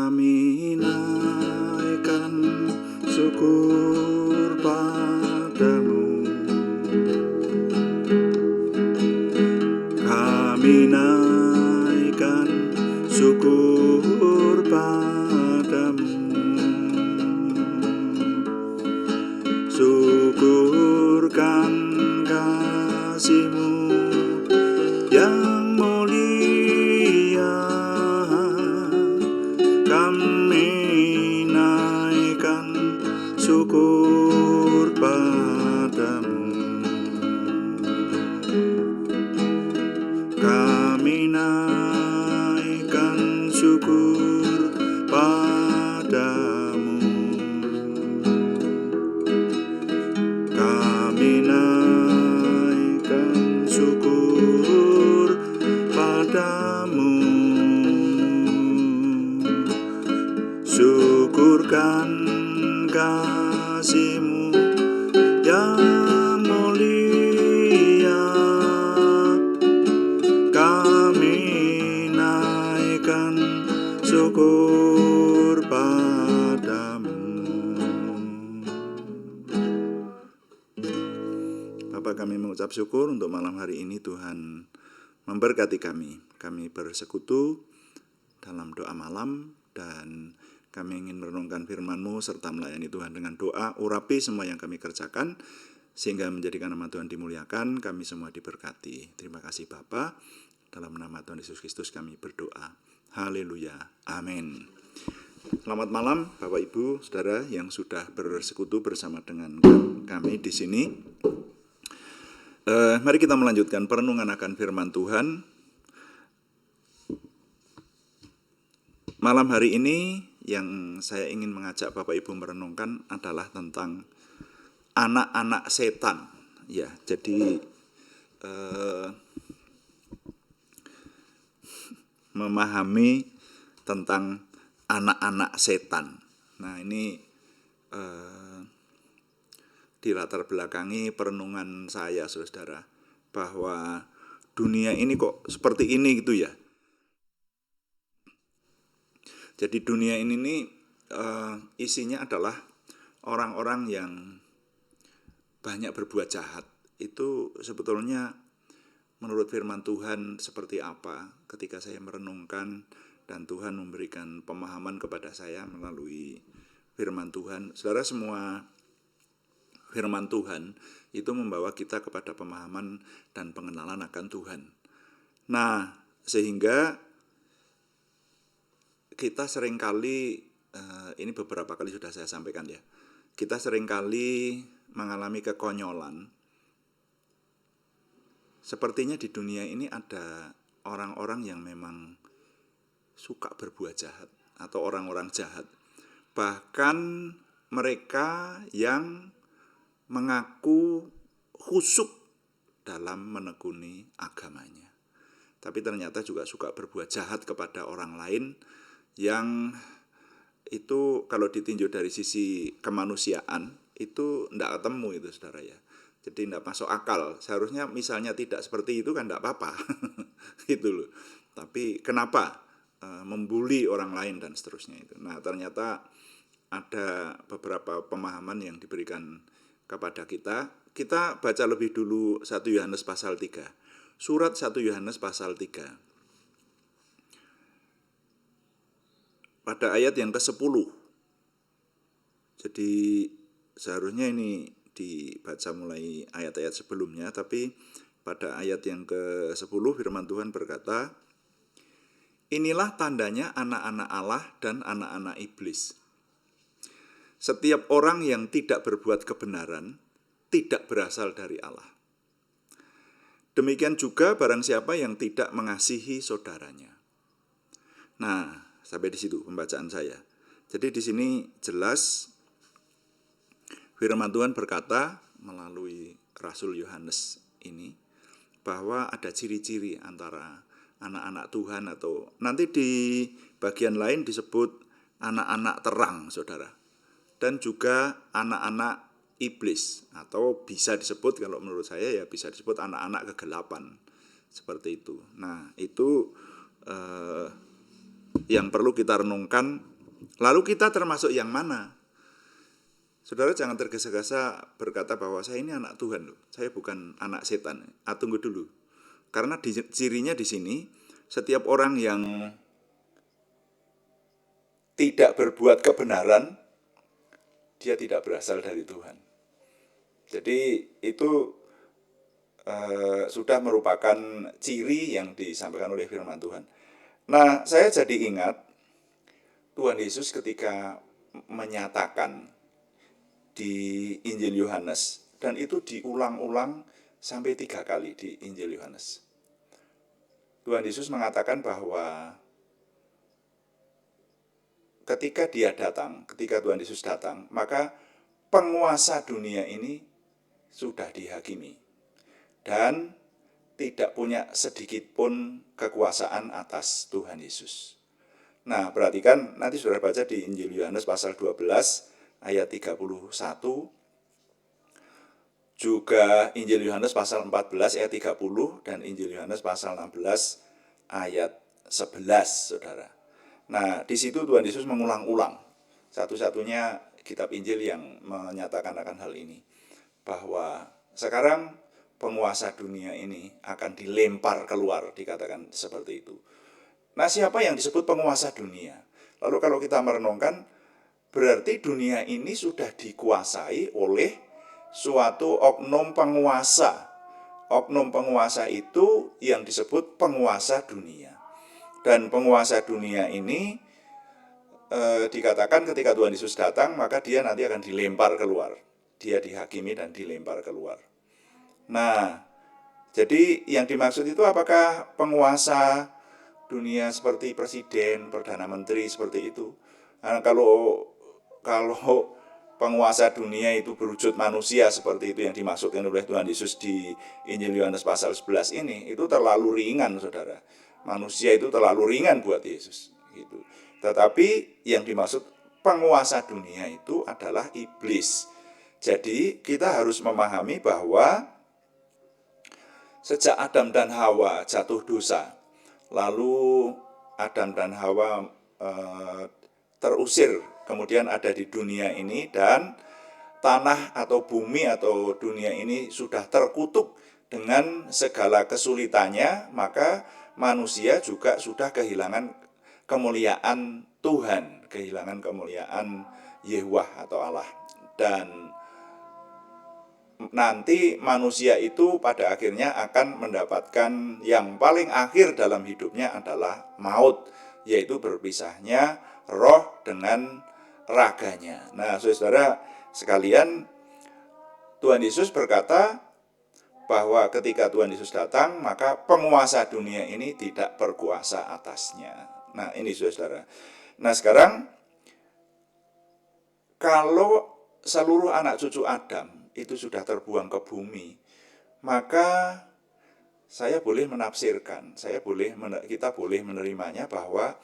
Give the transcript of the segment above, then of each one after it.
Kami naikkan syukur padamu, kami naikkan syukur padamu. Syukurkan kasih-Mu yang mulia, kami naikkan syukur padamu, kami naikkan syukur padamu, kami naikkan syukur padamu. Syukurkan kasih-Mu yang mulia, kami naikkan syukur padamu. Bapak, kami mengucap syukur untuk malam hari ini. Tuhan memberkati kami. Kami bersekutu dalam doa malam, dan kami ingin merenungkan firman-Mu serta melayani Tuhan dengan doa. Urapi semua yang kami kerjakan, sehingga menjadikan nama Tuhan dimuliakan, kami semua diberkati. Terima kasih Bapa. Dalam nama Tuhan Yesus Kristus kami berdoa. Haleluya. Amin. Selamat malam Bapak Ibu, Saudara yang sudah bersekutu bersama dengan kami di sini. Mari kita melanjutkan perenungan akan firman Tuhan. Malam hari ini yang saya ingin mengajak Bapak Ibu merenungkan adalah tentang anak-anak setan. Ya, jadi memahami tentang anak-anak setan. Nah, ini dilatar belakangi perenungan saya, saudara, bahwa dunia ini kok seperti ini gitu ya. Jadi dunia ini nih isinya adalah orang-orang yang banyak berbuat jahat. Itu sebetulnya menurut firman Tuhan seperti apa ketika saya merenungkan dan Tuhan memberikan pemahaman kepada saya melalui firman Tuhan. Saudara, semua firman Tuhan itu membawa kita kepada pemahaman dan pengenalan akan Tuhan. Nah, sehingga kita seringkali, ini beberapa kali sudah saya sampaikan ya, kita seringkali mengalami kekonyolan. Sepertinya di dunia ini ada orang-orang yang memang suka berbuat jahat atau orang-orang jahat. Bahkan mereka yang mengaku khusyuk dalam menekuni agamanya, tapi ternyata juga suka berbuat jahat kepada orang lain, yang itu kalau ditinjau dari sisi kemanusiaan itu tidak ketemu itu, saudara ya. Jadi tidak masuk akal. Seharusnya misalnya tidak seperti itu kan tidak apa-apa gitu loh. Tapi kenapa membuli orang lain dan seterusnya itu. Nah, ternyata ada beberapa pemahaman yang diberikan kepada kita. Kita baca lebih dulu 1 Yohanes pasal 3. Surat 1 Yohanes pasal 3. Pada ayat yang ke-10. Jadi seharusnya ini dibaca mulai ayat-ayat sebelumnya, tapi pada ayat yang ke-10 firman Tuhan berkata, "Inilah tandanya anak-anak Allah dan anak-anak iblis. Setiap orang yang tidak berbuat kebenaran tidak berasal dari Allah. Demikian juga barang siapa yang tidak mengasihi saudaranya." Nah, sampai di situ pembacaan saya. Jadi di sini jelas firman Tuhan berkata melalui Rasul Yohanes ini bahwa ada ciri-ciri antara anak-anak Tuhan, atau nanti di bagian lain disebut anak-anak terang, saudara. Dan juga anak-anak iblis, atau bisa disebut, kalau menurut saya ya bisa disebut anak-anak kegelapan. Seperti itu. Nah, itu yang perlu kita renungkan Lalu kita termasuk yang mana? Saudara jangan tergesa-gesa berkata bahwa saya ini anak Tuhan loh, saya bukan anak setan. Tunggu dulu. Karena cirinya di sini, setiap orang yang tidak berbuat kebenaran, dia tidak berasal dari Tuhan. Jadi itu sudah merupakan ciri yang disampaikan oleh firman Tuhan. Nah, saya jadi ingat Tuhan Yesus ketika menyatakan di Injil Yohanes, dan itu diulang-ulang sampai 3 kali di Injil Yohanes. Tuhan Yesus mengatakan bahwa ketika Tuhan Yesus datang, maka penguasa dunia ini sudah dihakimi dan tidak punya sedikit pun kekuasaan atas Tuhan Yesus. Nah, perhatikan nanti saudara baca di Injil Yohanes pasal 12 ayat 31, juga Injil Yohanes pasal 14 ayat 30 dan Injil Yohanes pasal 16 ayat 11, saudara. Nah, di situ Tuhan Yesus mengulang-ulang, satu-satunya kitab Injil yang menyatakan akan hal ini, bahwa sekarang penguasa dunia ini akan dilempar keluar, dikatakan seperti itu. Nah, siapa yang disebut penguasa dunia? Lalu kalau kita merenungkan, berarti dunia ini sudah dikuasai oleh suatu oknum penguasa. Oknum penguasa itu yang disebut penguasa dunia. Dan penguasa dunia ini dikatakan ketika Tuhan Yesus datang, maka dia nanti akan dilempar keluar. Dia dihakimi dan dilempar keluar. Nah, jadi yang dimaksud itu apakah penguasa dunia seperti presiden, perdana menteri seperti itu? Nah, kalau penguasa dunia itu berwujud manusia seperti itu yang dimaksudkan oleh Tuhan Yesus di Injil Yohanes pasal 11 ini, itu terlalu ringan, saudara. Manusia itu terlalu ringan buat Yesus. Gitu. Tetapi yang dimaksud penguasa dunia itu adalah iblis. Jadi kita harus memahami bahwa sejak Adam dan Hawa jatuh dosa, lalu Adam dan Hawa terusir, kemudian ada di dunia ini, dan tanah atau bumi atau dunia ini sudah terkutuk dengan segala kesulitannya, maka manusia juga sudah kehilangan kemuliaan Tuhan, kehilangan kemuliaan Yehwah atau Allah. Dan nanti manusia itu pada akhirnya akan mendapatkan yang paling akhir dalam hidupnya adalah maut, yaitu berpisahnya roh dengan raganya. Nah, saudara sekalian, Tuhan Yesus berkata bahwa ketika Tuhan Yesus datang, maka penguasa dunia ini tidak berkuasa atasnya. Nah, ini saudara. Nah, sekarang kalau seluruh anak cucu Adam itu sudah terbuang ke bumi, maka saya boleh menafsirkan, kita boleh menerimanya bahwa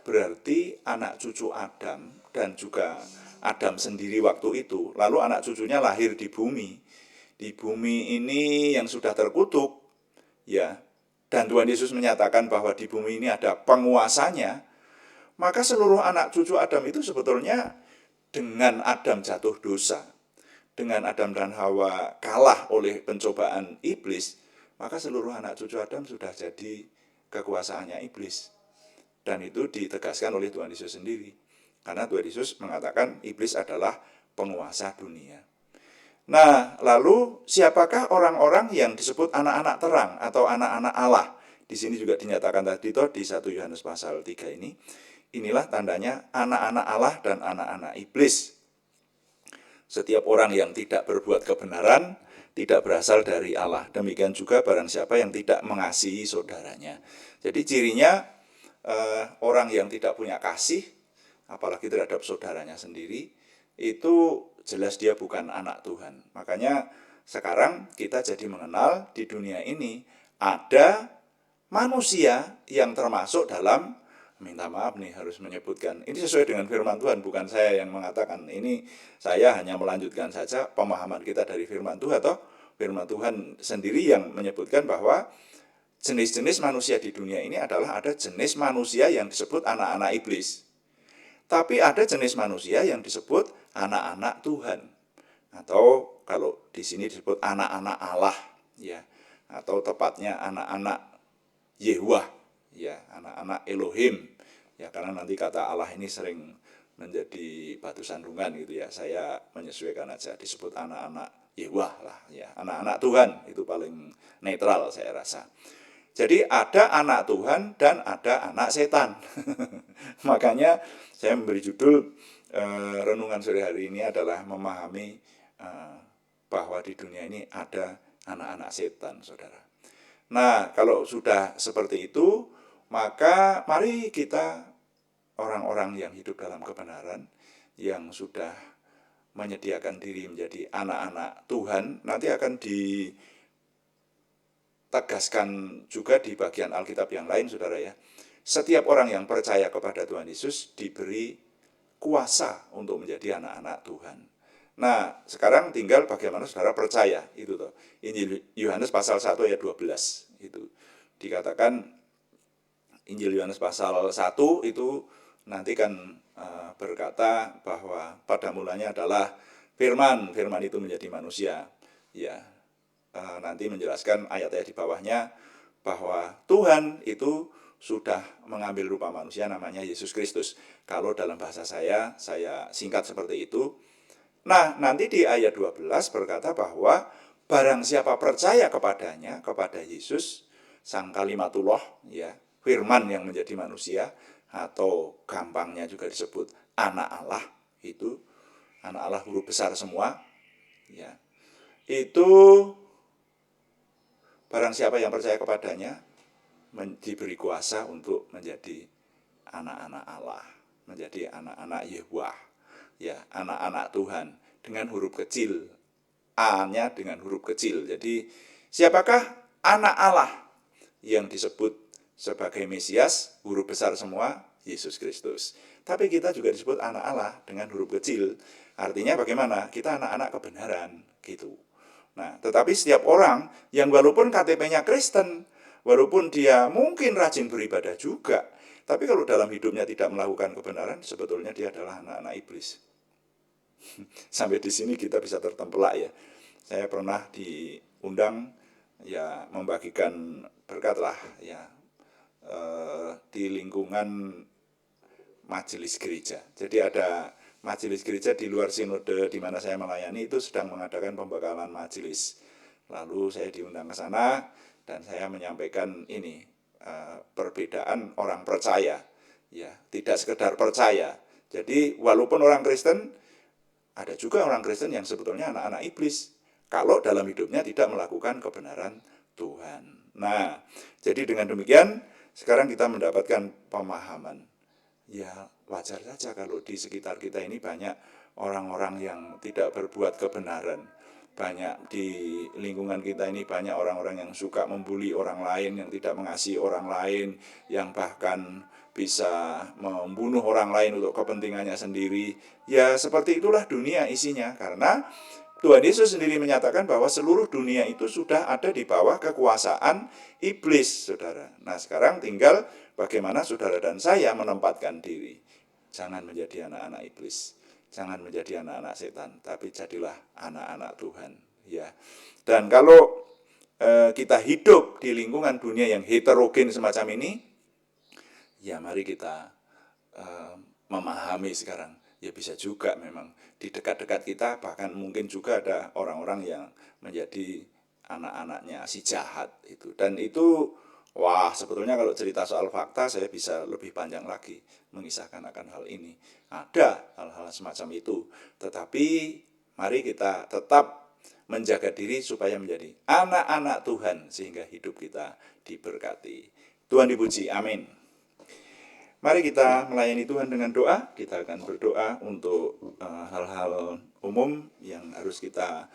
berarti anak cucu Adam dan juga Adam sendiri waktu itu, lalu anak cucunya lahir di bumi. Di bumi ini yang sudah terkutuk, ya, dan Tuhan Yesus menyatakan bahwa di bumi ini ada penguasanya, maka seluruh anak cucu Adam itu sebetulnya dengan Adam jatuh dosa, dengan Adam dan Hawa kalah oleh pencobaan iblis, maka seluruh anak cucu Adam sudah jadi kekuasaannya iblis. Dan itu ditegaskan oleh Tuhan Yesus sendiri. Karena Tuhan Yesus mengatakan iblis adalah penguasa dunia. Nah, lalu siapakah orang-orang yang disebut anak-anak terang atau anak-anak Allah? Di sini juga dinyatakan tadi toh di 1 Yohanes pasal 3 ini. Inilah tandanya anak-anak Allah dan anak-anak iblis. Setiap orang yang tidak berbuat kebenaran tidak berasal dari Allah. Demikian juga barang siapa yang tidak mengasihi saudaranya. Jadi cirinya orang yang tidak punya kasih, apalagi terhadap saudaranya sendiri, itu jelas dia bukan anak Tuhan. Makanya sekarang kita jadi mengenal di dunia ini ada manusia yang termasuk dalam, minta maaf nih harus menyebutkan, ini sesuai dengan firman Tuhan, bukan saya yang mengatakan, ini saya hanya melanjutkan saja pemahaman kita dari firman Tuhan, atau firman Tuhan sendiri yang menyebutkan bahwa jenis-jenis manusia di dunia ini adalah ada jenis manusia yang disebut anak-anak iblis. Tapi ada jenis manusia yang disebut anak-anak Tuhan. Atau kalau di sini disebut anak-anak Allah, ya. Atau tepatnya anak-anak Yehuwah, ya, anak-anak Elohim. Ya, karena nanti kata Allah ini sering menjadi batu sandungan gitu ya. Saya menyesuaikan aja, disebut anak-anak Yehuwah lah, ya. Anak-anak Tuhan itu paling netral saya rasa. Jadi ada anak Tuhan dan ada anak setan. Makanya saya memberi judul renungan sore hari ini adalah memahami bahwa di dunia ini ada anak-anak setan, saudara. Nah, kalau sudah seperti itu, maka mari kita orang-orang yang hidup dalam kebenaran, yang sudah menyediakan diri menjadi anak-anak Tuhan, nanti akan ditegaskan juga di bagian Alkitab yang lain, saudara ya. Setiap orang yang percaya kepada Tuhan Yesus diberi kuasa untuk menjadi anak-anak Tuhan. Nah, sekarang tinggal bagaimana saudara percaya, itu toh. Injil Yohanes pasal 1 ayat 12 itu dikatakan, Injil Yohanes pasal 1 itu nanti kan berkata bahwa pada mulanya adalah firman, firman itu menjadi manusia. Ya, nanti menjelaskan ayat-ayat di bawahnya bahwa Tuhan itu sudah mengambil rupa manusia, namanya Yesus Kristus. Kalau dalam bahasa saya singkat seperti itu. Nah, nanti di ayat 12 berkata bahwa barang siapa percaya kepadanya, kepada Yesus, Sang Kalimatullah, ya, firman yang menjadi manusia, atau gampangnya juga disebut anak Allah, itu anak Allah huruf besar semua, ya. Itu barang siapa yang percaya kepadanya diberi kuasa untuk menjadi anak-anak Allah, menjadi anak-anak Yehuwah, ya, anak-anak Tuhan dengan huruf kecil, A-nya dengan huruf kecil. Jadi siapakah anak Allah yang disebut sebagai Mesias, huruf besar semua, Yesus Kristus. Tapi kita juga disebut anak Allah dengan huruf kecil. Artinya bagaimana? Kita anak-anak kebenaran, gitu. Nah, tetapi setiap orang yang walaupun KTP-nya Kristen, walaupun dia mungkin rajin beribadah juga, tapi kalau dalam hidupnya tidak melakukan kebenaran, sebetulnya dia adalah anak-anak iblis. Sampai di sini kita bisa tertempelak ya. Saya pernah diundang ya membagikan berkat lah ya di lingkungan majelis gereja. Jadi ada majelis gereja di luar sinode di mana saya melayani itu sedang mengadakan pembekalan majelis. Lalu saya diundang ke sana dan saya menyampaikan ini perbedaan orang percaya, ya, tidak sekedar percaya. Jadi walaupun orang Kristen, ada juga orang Kristen yang sebetulnya anak-anak iblis kalau dalam hidupnya tidak melakukan kebenaran Tuhan. Nah, jadi dengan demikian sekarang kita mendapatkan pemahaman. Ya, wajar saja kalau di sekitar kita ini banyak orang-orang yang tidak berbuat kebenaran. Banyak di lingkungan kita ini banyak orang-orang yang suka membuli orang lain, yang tidak mengasihi orang lain, yang bahkan bisa membunuh orang lain untuk kepentingannya sendiri. Ya, seperti itulah dunia isinya. Karena Tuhan Yesus sendiri menyatakan bahwa seluruh dunia itu sudah ada di bawah kekuasaan iblis, saudara. Nah, sekarang tinggal bagaimana saudara dan saya menempatkan diri. Jangan menjadi anak-anak iblis, jangan menjadi anak-anak setan, tapi jadilah anak-anak Tuhan, ya. Dan kalau kita hidup di lingkungan dunia yang heterogen semacam ini, ya mari kita memahami sekarang. Ya bisa juga memang di dekat-dekat kita, bahkan mungkin juga ada orang-orang yang menjadi anak-anaknya si jahat itu. Dan itu, wah, sebetulnya kalau cerita soal fakta saya bisa lebih panjang lagi mengisahkan akan hal ini. Ada hal-hal semacam itu. Tetapi mari kita tetap menjaga diri supaya menjadi anak-anak Tuhan sehingga hidup kita diberkati. Tuhan dipuji, amin. Mari kita melayani Tuhan dengan doa. Kita akan berdoa untuk hal-hal umum yang harus kita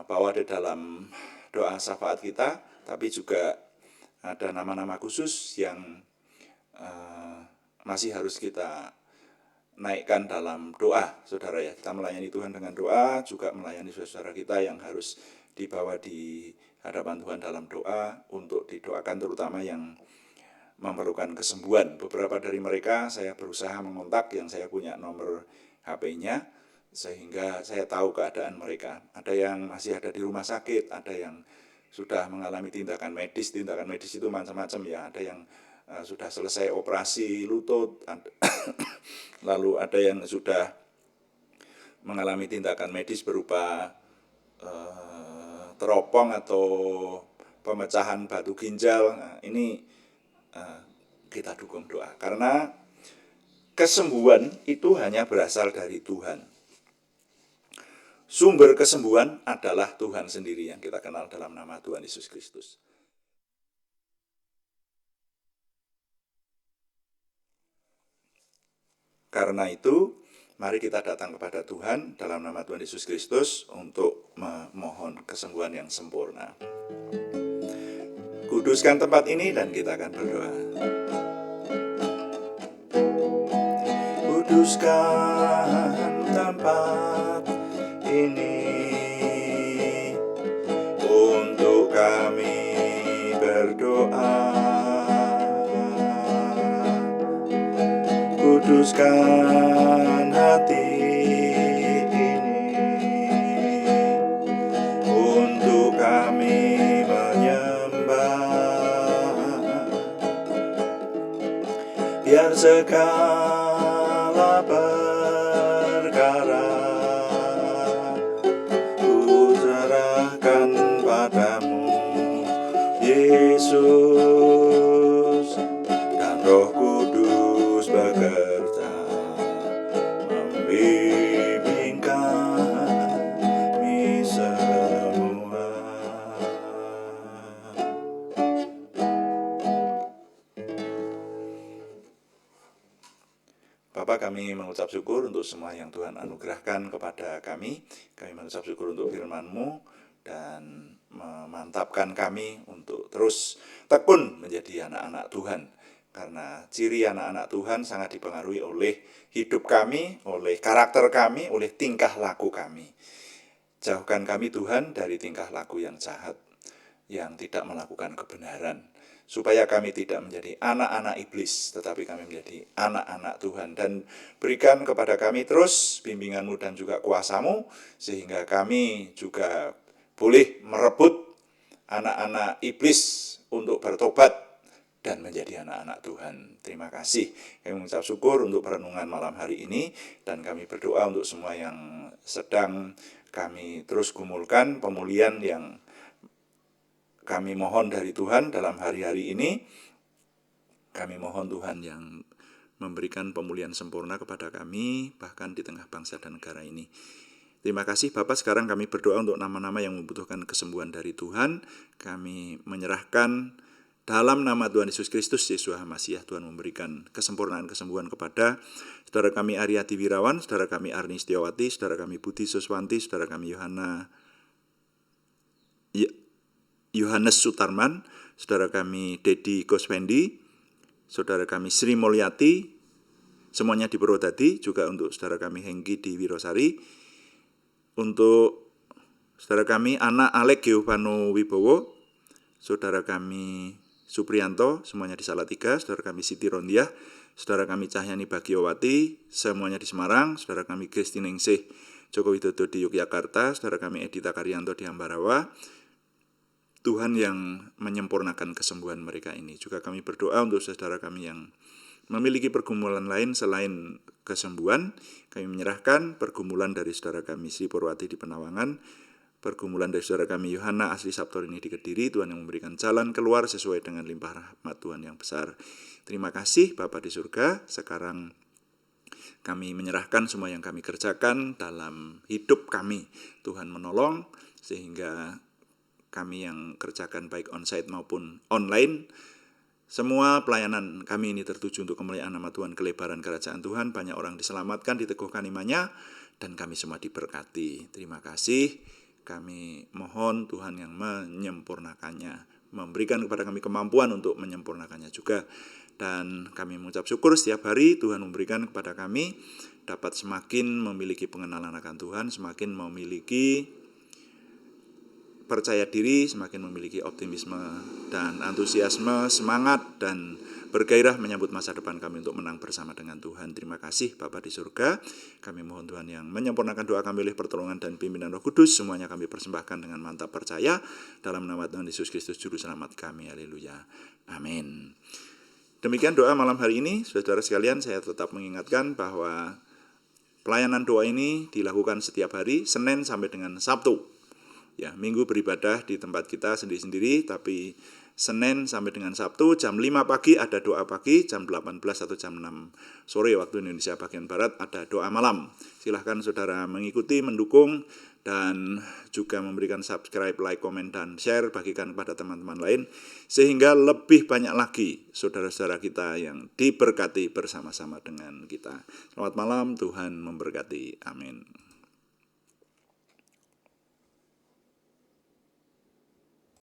bawa di dalam doa syafaat kita, tapi juga ada nama-nama khusus yang masih harus kita naikkan dalam doa, saudara ya. Kita melayani Tuhan dengan doa, juga melayani saudara kita yang harus dibawa di hadapan Tuhan dalam doa untuk didoakan, terutama yang memerlukan kesembuhan. Beberapa dari mereka saya berusaha mengontak yang saya punya nomor HP-nya, sehingga saya tahu keadaan mereka. Ada yang masih ada di rumah sakit, ada yang sudah mengalami tindakan medis itu macam-macam ya. Ada yang sudah selesai operasi lutut, lalu ada yang sudah mengalami tindakan medis berupa teropong atau pemecahan batu ginjal. Nah, ini kita dukung doa, karena kesembuhan itu hanya berasal dari Tuhan. Sumber kesembuhan adalah Tuhan sendiri yang kita kenal dalam nama Tuhan Yesus Kristus. Karena itu, mari kita datang kepada Tuhan dalam nama Tuhan Yesus Kristus untuk memohon kesembuhan yang sempurna. Kuduskan tempat ini dan kita akan berdoa. Kuduskan tempat ini untuk kami berdoa. Kuduskan hati ini untuk kami menyembah. Biar segala perkara ku serahkan padamu, Yesus, dan Roh Kudus bekerja membimbing kami semua. Bapa, kami mengucap syukur untuk semua yang Tuhan anugerahkan kepada kami. Kami mengucap syukur untuk firman-Mu dan memantapkan kami untuk terus tekun menjadi anak-anak Tuhan. Karena ciri anak-anak Tuhan sangat dipengaruhi oleh hidup kami, oleh karakter kami, oleh tingkah laku kami. Jauhkan kami Tuhan dari tingkah laku yang jahat, yang tidak melakukan kebenaran, supaya kami tidak menjadi anak-anak iblis, tetapi kami menjadi anak-anak Tuhan. Dan berikan kepada kami terus bimbingan-Mu dan juga kuasa-Mu, sehingga kami juga boleh merebut anak-anak iblis untuk bertobat dan menjadi anak-anak Tuhan. Terima kasih. Kami mengucap syukur untuk perenungan malam hari ini, dan kami berdoa untuk semua yang sedang kami terus gumulkan pemulihan yang kami mohon dari Tuhan dalam hari-hari ini. Kami mohon Tuhan yang memberikan pemulihan sempurna kepada kami, bahkan di tengah bangsa dan negara ini. Terima kasih Bapak. Sekarang kami berdoa untuk nama-nama yang membutuhkan kesembuhan dari Tuhan. Kami menyerahkan dalam nama Tuhan Yesus Kristus, Yesus Hamasiah. Tuhan memberikan kesempurnaan kesembuhan kepada saudara kami Aryati Wirawan, saudara kami Arni Setiawati, saudara kami Budi Suswanti, saudara kami Yohanes Sutarman, saudara kami Dedi Koswendi, saudara kami Sri Mulyati, semuanya di Purwodadi, juga untuk saudara kami Hengki di Wirosari, untuk saudara kami anak Alek Giovanno Wibowo, saudara kami Supriyanto, semuanya di Salatiga, saudara kami Siti Rondiah, saudara kami Cahyani Bagiowati, semuanya di Semarang, saudara kami Kristi Ningsih Joko Widodo di Yogyakarta, saudara kami Edita Karyanto di Ambarawa. Tuhan yang menyempurnakan kesembuhan mereka ini. Juga kami berdoa untuk saudara kami yang memiliki pergumulan lain selain kesembuhan. Kami menyerahkan pergumulan dari saudara kami Sri Purwati di Penawangan, pergumulan dari saudara kami Yohana Asli Saptorini di Kediri. Tuhan yang memberikan jalan keluar sesuai dengan limpah rahmat Tuhan yang besar. Terima kasih Bapa di surga. Sekarang kami menyerahkan semua yang kami kerjakan dalam hidup kami. Tuhan menolong sehingga kami yang kerjakan baik onsite maupun online, semua pelayanan kami ini tertuju untuk kemuliaan nama Tuhan, kelebaran kerajaan Tuhan, banyak orang diselamatkan, diteguhkan imannya, dan kami semua diberkati. Terima kasih. Kami mohon Tuhan yang menyempurnakannya, memberikan kepada kami kemampuan untuk menyempurnakannya juga. Dan kami mengucap syukur setiap hari Tuhan memberikan kepada kami dapat semakin memiliki pengenalan akan Tuhan, semakin memiliki percaya diri, semakin memiliki optimisme dan antusiasme, semangat dan bergairah menyambut masa depan kami untuk menang bersama dengan Tuhan. Terima kasih Bapa di surga. Kami mohon Tuhan yang menyempurnakan doa kami oleh pertolongan dan pimpinan Roh Kudus. Semuanya kami persembahkan dengan mantap percaya dalam nama Tuhan Yesus Kristus Juru Selamat kami. Haleluya. Amin. Demikian doa malam hari ini. Saudara sekalian, saya tetap mengingatkan bahwa pelayanan doa ini dilakukan setiap hari, Senin sampai dengan Sabtu. Ya, Minggu beribadah di tempat kita sendiri-sendiri, tapi Senin sampai dengan Sabtu jam 5 pagi ada doa pagi, jam 18 atau jam 6 sore waktu Indonesia bagian Barat ada doa malam. Silahkan saudara mengikuti, mendukung, dan juga memberikan subscribe, like, komen, dan share, bagikan kepada teman-teman lain, sehingga lebih banyak lagi saudara-saudara kita yang diberkati bersama-sama dengan kita. Selamat malam, Tuhan memberkati. Amin.